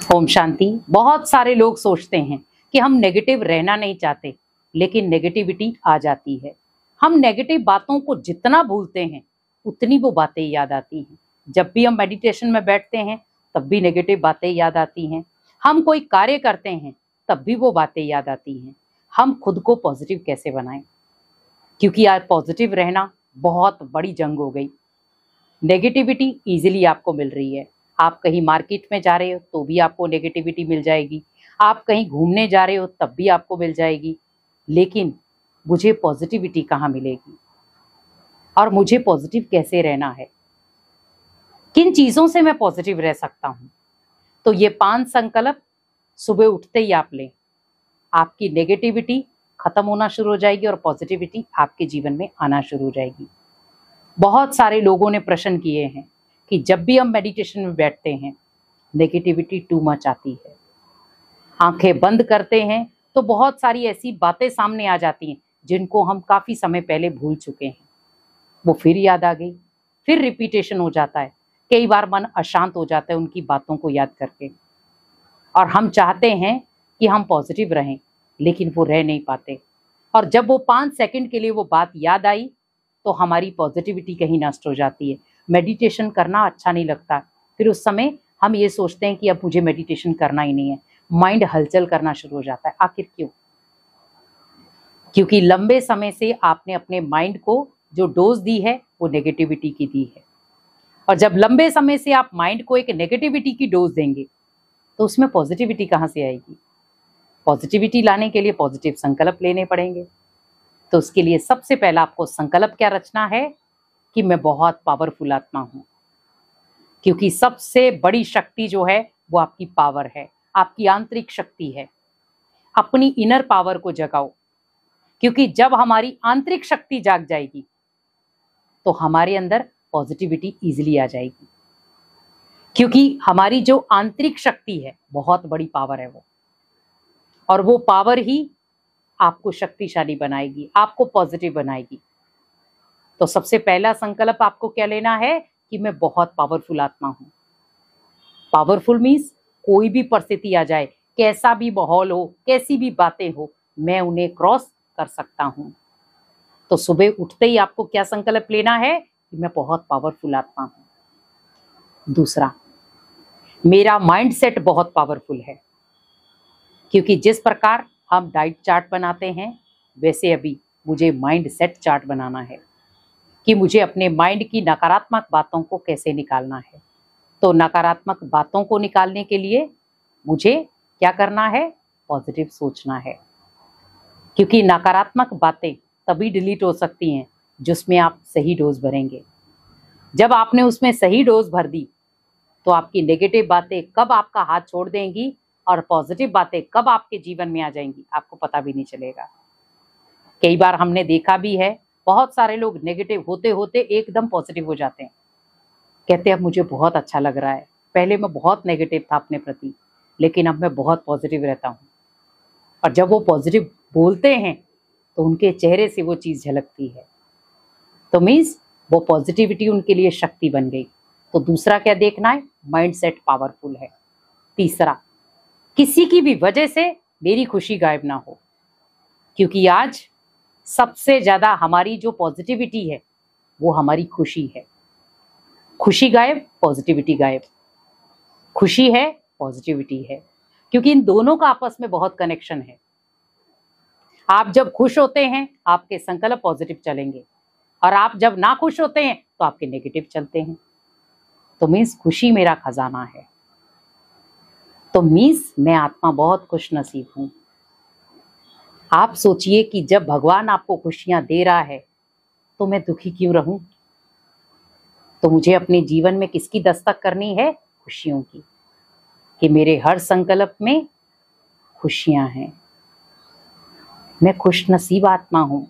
ओम शांति। बहुत सारे लोग सोचते हैं कि हम नेगेटिव रहना नहीं चाहते, लेकिन नेगेटिविटी आ जाती है। हम नेगेटिव बातों को जितना भूलते हैं उतनी वो बातें याद आती हैं। जब भी हम मेडिटेशन में बैठते हैं तब भी नेगेटिव बातें याद आती हैं। हम कोई कार्य करते हैं तब भी वो बातें याद आती हैं। हम खुद को पॉजिटिव कैसे बनाएं? क्योंकि आज पॉजिटिव रहना बहुत बड़ी जंग हो गई। नेगेटिविटी ईजिली आपको मिल रही है। आप कहीं मार्केट में जा रहे हो तो भी आपको नेगेटिविटी मिल जाएगी, आप कहीं घूमने जा रहे हो तब भी आपको मिल जाएगी। लेकिन मुझे पॉजिटिविटी कहाँ मिलेगी और मुझे पॉजिटिव कैसे रहना है? किन चीज़ों से मैं पॉजिटिव रह सकता हूँ? तो ये 5 संकल्प सुबह उठते ही आप लें। आपकी नेगेटिविटी खत्म होना शुरू हो जाएगी और पॉजिटिविटी आपके जीवन में आना शुरू हो जाएगी। बहुत सारे लोगों ने प्रश्न किए हैं कि जब भी हम मेडिटेशन में बैठते हैं नेगेटिविटी टू मच आती है। आंखें बंद करते हैं तो बहुत सारी ऐसी बातें सामने आ जाती हैं जिनको हम काफ़ी समय पहले भूल चुके हैं, वो फिर याद आ गई, फिर रिपीटेशन हो जाता है। कई बार मन अशांत हो जाता है उनकी बातों को याद करके, और हम चाहते हैं कि हम पॉजिटिव रहें लेकिन वो रह नहीं पाते। और जब वो 5 सेकंड के लिए वो बात याद आई तो हमारी पॉजिटिविटी कहीं नष्ट हो जाती है। मेडिटेशन करना अच्छा नहीं लगता, फिर उस समय हम ये सोचते हैं कि अब मुझे मेडिटेशन करना ही नहीं है। माइंड हलचल करना शुरू हो जाता है। आखिर क्यों? क्योंकि लंबे समय से आपने अपने माइंड को जो डोज दी है वो नेगेटिविटी की दी है, और जब लंबे समय से आप माइंड को एक नेगेटिविटी की डोज देंगे तो उसमें पॉजिटिविटी कहाँ से आएगी? पॉजिटिविटी लाने के लिए पॉजिटिव संकल्प लेने पड़ेंगे। तो उसके लिए सबसे पहला आपको संकल्प क्या रचना है कि मैं बहुत पावरफुल आत्मा हूं। क्योंकि सबसे बड़ी शक्ति जो है वो आपकी पावर है, आपकी आंतरिक शक्ति है। अपनी इनर पावर को जगाओ, क्योंकि जब हमारी आंतरिक शक्ति जाग जाएगी तो हमारे अंदर पॉजिटिविटी इजीली आ जाएगी। क्योंकि हमारी जो आंतरिक शक्ति है बहुत बड़ी पावर है वो, और वो पावर ही आपको शक्तिशाली बनाएगी, आपको पॉजिटिव बनाएगी। तो सबसे पहला संकल्प आपको क्या लेना है कि मैं बहुत पावरफुल आत्मा हूं। पावरफुल मीन्स कोई भी परिस्थिति आ जाए, कैसा भी माहौल हो, कैसी भी बातें हो, मैं उन्हें क्रॉस कर सकता हूं। तो सुबह उठते ही आपको क्या संकल्प लेना है कि मैं बहुत पावरफुल आत्मा हूं। दूसरा, मेरा माइंड सेट बहुत पावरफुल है। क्योंकि जिस प्रकार हम डाइट चार्ट बनाते हैं वैसे अभी मुझे माइंड सेट चार्ट बनाना है कि मुझे अपने माइंड की नकारात्मक बातों को कैसे निकालना है। तो नकारात्मक बातों को निकालने के लिए मुझे क्या करना है? पॉजिटिव सोचना है। क्योंकि नकारात्मक बातें तभी डिलीट हो सकती हैं जिसमें आप सही डोज भरेंगे। जब आपने उसमें सही डोज भर दी तो आपकी नेगेटिव बातें कब आपका हाथ छोड़ देंगी और पॉजिटिव बातें कब आपके जीवन में आ जाएंगी आपको पता भी नहीं चलेगा। कई बार हमने देखा भी है, बहुत सारे लोग नेगेटिव होते होते एकदम पॉजिटिव हो जाते हैं। कहते हैं अब मुझे बहुत अच्छा लग रहा है, पहले मैं बहुत नेगेटिव था अपने प्रति लेकिन अब मैं बहुत पॉजिटिव रहता हूँ। और जब वो पॉजिटिव बोलते हैं तो उनके चेहरे से वो चीज़ झलकती है। तो मीन्स वो पॉजिटिविटी उनके लिए शक्ति बन गई। तो दूसरा क्या देखना है? माइंड सेट पावरफुल है। तीसरा, किसी की भी वजह से मेरी खुशी गायब ना हो। क्योंकि आज सबसे ज़्यादा हमारी जो पॉजिटिविटी है वो हमारी खुशी है। खुशी गायब, पॉजिटिविटी गायब। खुशी है, पॉजिटिविटी है, क्योंकि इन दोनों का आपस में बहुत कनेक्शन है। आप जब खुश होते हैं आपके संकल्प पॉजिटिव चलेंगे, और आप जब ना खुश होते हैं तो आपके नेगेटिव चलते हैं। तो मीन्स खुशी मेरा खजाना है। तो मीन्स मैं आत्मा बहुत खुश नसीब हूं। आप सोचिए कि जब भगवान आपको खुशियां दे रहा है तो मैं दुखी क्यों रहूं? तो मुझे अपने जीवन में किसकी दस्तक करनी है? खुशियों की। कि मेरे हर संकल्प में खुशियां हैं। मैं खुश नसीब आत्मा हूं।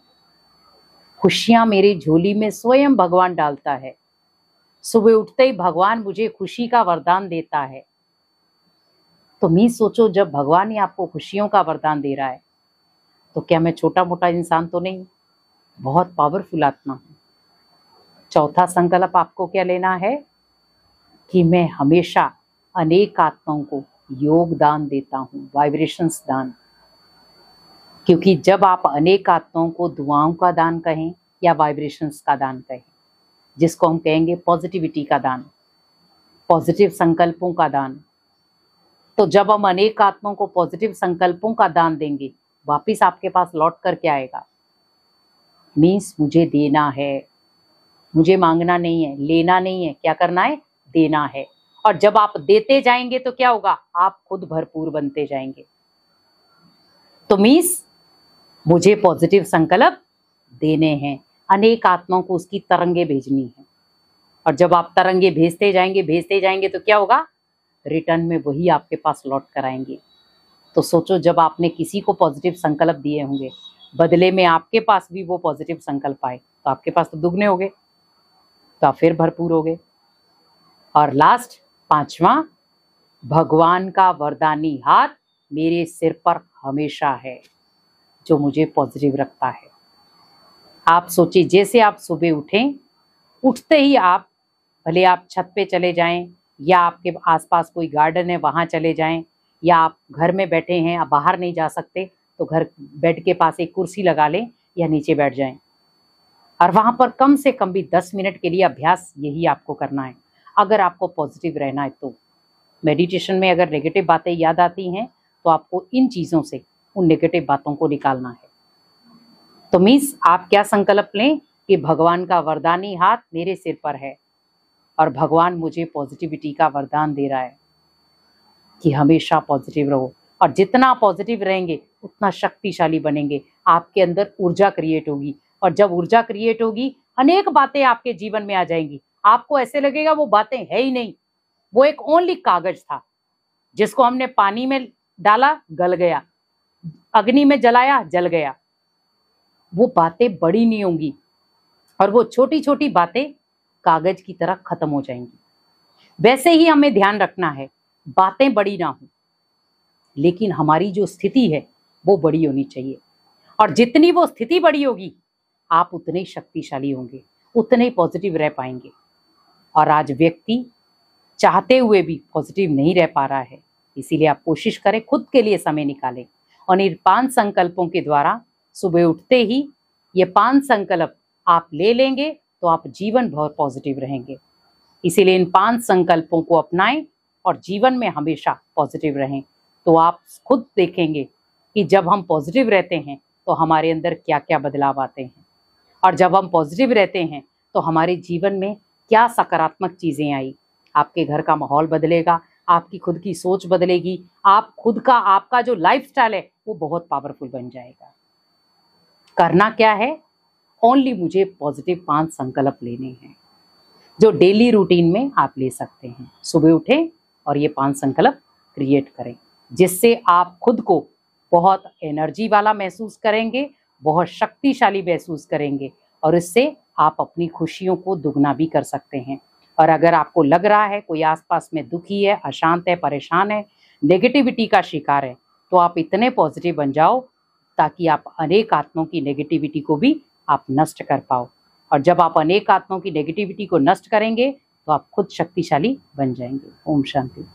खुशियां मेरी झोली में स्वयं भगवान डालता है। सुबह उठते ही भगवान मुझे खुशी का वरदान देता है। तो मैं सोचो, जब भगवान ही आपको खुशियों का वरदान दे रहा है तो क्या मैं छोटा मोटा इंसान तो नहीं, बहुत पावरफुल आत्मा हूँ। चौथा संकल्प आपको क्या लेना है कि मैं हमेशा अनेक आत्माओं को योगदान देता हूँ, वाइब्रेशंस दान। क्योंकि जब आप अनेक आत्माओं को दुआओं का दान कहें या वाइब्रेशंस का दान कहें, जिसको हम कहेंगे पॉजिटिविटी का दान, पॉजिटिव संकल्पों का दान, तो जब हम अनेक आत्माओं को पॉजिटिव संकल्पों का दान देंगे, वापिस आपके पास लौट कर के आएगा। मीन्स मुझे देना है, मुझे मांगना नहीं है, लेना नहीं है, क्या करना है, देना है। और जब आप देते जाएंगे तो क्या होगा, आप खुद भरपूर बनते जाएंगे। तो मीन्स मुझे पॉजिटिव संकल्प देने हैं, अनेक आत्माओं को उसकी तरंगे भेजनी है। और जब आप तरंगे भेजते जाएंगे तो क्या होगा, रिटर्न में वही आपके पास लौट कर आएंगे। तो सोचो, जब आपने किसी को पॉजिटिव संकल्प दिए होंगे, बदले में आपके पास भी वो पॉजिटिव संकल्प आए, तो आपके पास तो दुगने हो गए, तो आप फिर भरपूर हो गए। और लास्ट 5वां, भगवान का वरदानी हाथ मेरे सिर पर हमेशा है, जो मुझे पॉजिटिव रखता है। आप सोचिए, जैसे आप सुबह उठें, उठते ही आप, भले आप छत पे चले जाएं या आपके आसपास कोई गार्डन है वहाँ चले जाएं, या आप घर में बैठे हैं, आप बाहर नहीं जा सकते, तो घर बेड के पास एक कुर्सी लगा लें या नीचे बैठ जाएं, और वहाँ पर कम से कम भी 10 मिनट के लिए अभ्यास यही आपको करना है, अगर आपको पॉजिटिव रहना है तो। मेडिटेशन में अगर नेगेटिव बातें याद आती हैं तो आपको इन चीज़ों से उन नेगेटिव बातों को निकालना है। तो मीन्स आप क्या संकल्प लें कि भगवान का वरदानी हाथ मेरे सिर पर है और भगवान मुझे पॉजिटिविटी का वरदान दे रहा है कि हमेशा पॉजिटिव रहो। और जितना पॉजिटिव रहेंगे उतना शक्तिशाली बनेंगे, आपके अंदर ऊर्जा क्रिएट होगी, और जब ऊर्जा क्रिएट होगी अनेक बातें आपके जीवन में आ जाएंगी। आपको ऐसे लगेगा वो बातें है ही नहीं, वो एक ओनली कागज था जिसको हमने पानी में डाला, गल गया, अग्नि में जलाया, जल गया। वो बातें बड़ी नहीं होंगी और वो छोटी छोटी बातें कागज की तरह खत्म हो जाएंगी। वैसे ही हमें ध्यान रखना है, बातें बड़ी ना हो, लेकिन हमारी जो स्थिति है वो बड़ी होनी चाहिए। और जितनी वो स्थिति बड़ी होगी, आप उतने ही शक्तिशाली होंगे, उतने ही पॉजिटिव रह पाएंगे। और आज व्यक्ति चाहते हुए भी पॉजिटिव नहीं रह पा रहा है, इसीलिए आप कोशिश करें, खुद के लिए समय निकालें, और इन 5 संकल्पों के द्वारा सुबह उठते ही ये 5 संकल्प आप ले लेंगे तो आप जीवन भर पॉजिटिव रहेंगे। इसीलिए इन 5 संकल्पों को अपनाएं और जीवन में हमेशा पॉजिटिव रहें। तो आप खुद देखेंगे कि जब हम पॉजिटिव रहते हैं तो हमारे अंदर क्या क्या बदलाव आते हैं, और जब हम पॉजिटिव रहते हैं तो हमारे जीवन में क्या सकारात्मक चीज़ें आई। आपके घर का माहौल बदलेगा, आपकी खुद की सोच बदलेगी, आप खुद का, आपका जो लाइफस्टाइल है वो बहुत पावरफुल बन जाएगा। करना क्या है, ओनली मुझे पॉजिटिव 5 संकल्प लेने हैं, जो डेली रूटीन में आप ले सकते हैं। सुबह उठें और ये 5 संकल्प क्रिएट करें, जिससे आप खुद को बहुत एनर्जी वाला महसूस करेंगे, बहुत शक्तिशाली महसूस करेंगे, और इससे आप अपनी खुशियों को दुगना भी कर सकते हैं। और अगर आपको लग रहा है कोई आसपास में दुखी है, अशांत है, परेशान है, नेगेटिविटी का शिकार है, तो आप इतने पॉजिटिव बन जाओ ताकि आप अनेक आत्माओं की नेगेटिविटी को भी आप नष्ट कर पाओ। और जब आप अनेक आत्माओं की नेगेटिविटी को नष्ट करेंगे तो आप खुद शक्तिशाली बन जाएंगे। ओम शांति।